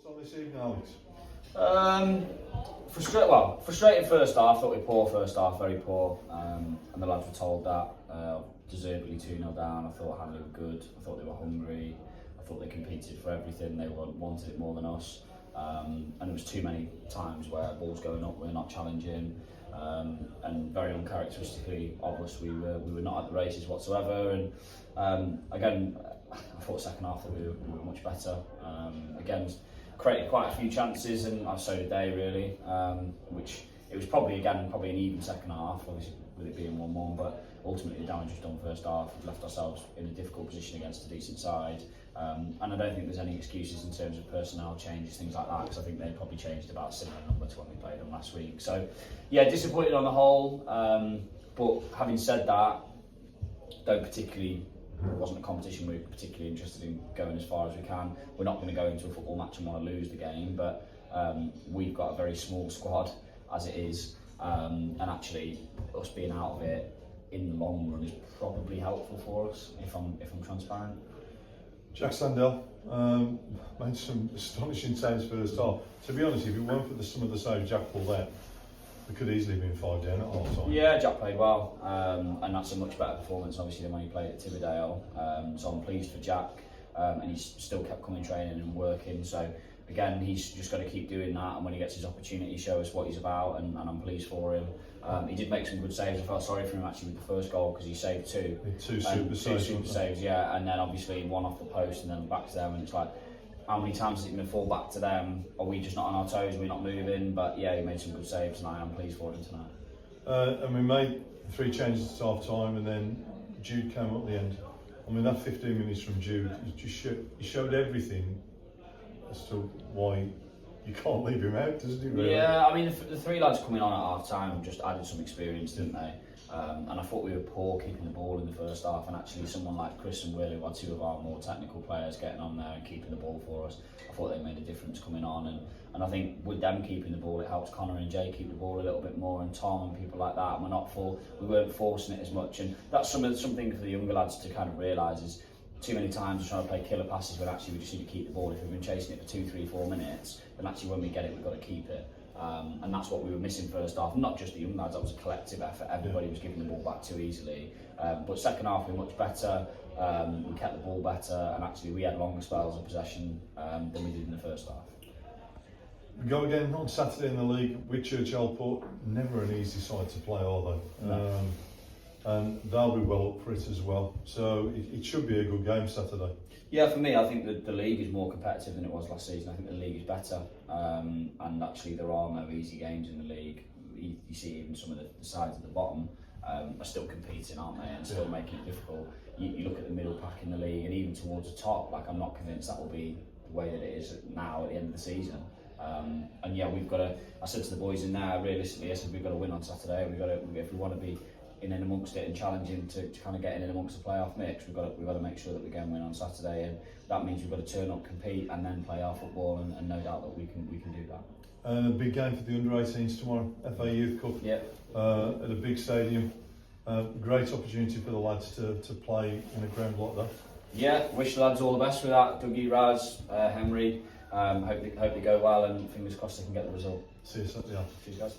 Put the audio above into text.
On this evening, Alex? Frustrating first half. I thought we were poor first half, very poor. And the lads were told that, deservedly 2-0 down. I thought Hanley were good. I thought they were hungry. I thought they competed for everything. They wanted it more than us. And there was too many times where balls going up, we're not challenging. And very uncharacteristically of us, we were not at the races whatsoever. And again, I thought second half that we were much better. Again, created quite a few chances, and so did they really. Which it was probably an even second half, obviously with it being 1-1. But ultimately, the damage was done first half. We left ourselves in a difficult position against a decent side. And I don't think there's any excuses in terms of personnel changes, things like that, because I think they probably changed about a similar number to when we played them last week. So, yeah, disappointed on the whole. But having said that, it wasn't a competition we're particularly interested in going as far as we can. We're not going to go into a football match and want to lose the game, but we've got a very small squad as it is, and actually us being out of it in the long run is probably helpful for us if I'm transparent. Jack Sandell made some astonishing saves first half. To be honest, if it weren't for some of the saves Jack pulled out, we could easily have been 5 down at half time. Yeah, Jack played well, and that's a much better performance obviously than when he played at Tividale. So I'm pleased for Jack, and he's still kept coming training and working. So again, he's just got to keep doing that, and when he gets his opportunity, show us what he's about, and I'm pleased for him. He did make some good saves. I felt sorry for him actually with the first goal because he saved two. Two super saves, yeah, and then obviously one off the post and then back to them, and it's like, how many times is it going to fall back to them? Are we just not on our toes? Are we not moving? But yeah, he made some good saves, and I am pleased for him tonight. And we made 3 changes at half time, and then Jude came up at the end. I mean, that 15 minutes from Jude, he showed everything as to why you can't leave him out, doesn't he? Really? Yeah, I mean, the 3 lads coming on at half time just added some experience, didn't they? And I thought we were poor keeping the ball in the first half, and actually someone like Chris and Will, who are 2 of our more technical players, getting on there and keeping the ball for us, I thought they made a difference coming on. And I think with them keeping the ball, it helps Connor and Jay keep the ball a little bit more, and Tom and people like that. And we weren't forcing it as much, and that's something for the younger lads to kind of realise is too many times we're trying to play killer passes when actually we just need to keep the ball. If we've been chasing it for 2, 3, 4 minutes, then actually when we get it, we've got to keep it. And that's what we were missing first half. Not just the young lads, that was a collective effort. Everybody was giving the ball back too easily. But second half we were much better. We kept the ball better, and actually we had longer spells of possession than we did in the first half. We go again on Saturday in the league with Churchill Port. Never an easy side to play, are they? No. And they'll be well up for it as well. So it should be a good game Saturday. Yeah, for me, I think that the league is more competitive than it was last season. I think the league is better, and actually there are no easy games in the league. You see even some of the sides at the bottom are still competing, aren't they, and still making it difficult. You look at the middle pack in the league, and even towards the top, like I'm not convinced that will be the way that it is now at the end of the season. And yeah, we've got to. I said to the boys in there, realistically, I said we've got to win on Saturday. If we want to be in and amongst it and challenging to kind of get in and amongst the playoff mix, we've got to make sure that we go and win on Saturday, and that means we've got to turn up, compete, and then play our football, and no doubt that we can do that. And a big game for the under-18s tomorrow, FA Youth Cup. Yeah. At a big stadium. Great opportunity for the lads to play in a ground like that. Yeah, wish the lads all the best with that. Dougie, Raz, Henry. Hope they go well, and fingers crossed they can get the result. See you Saturday. Cheers, guys.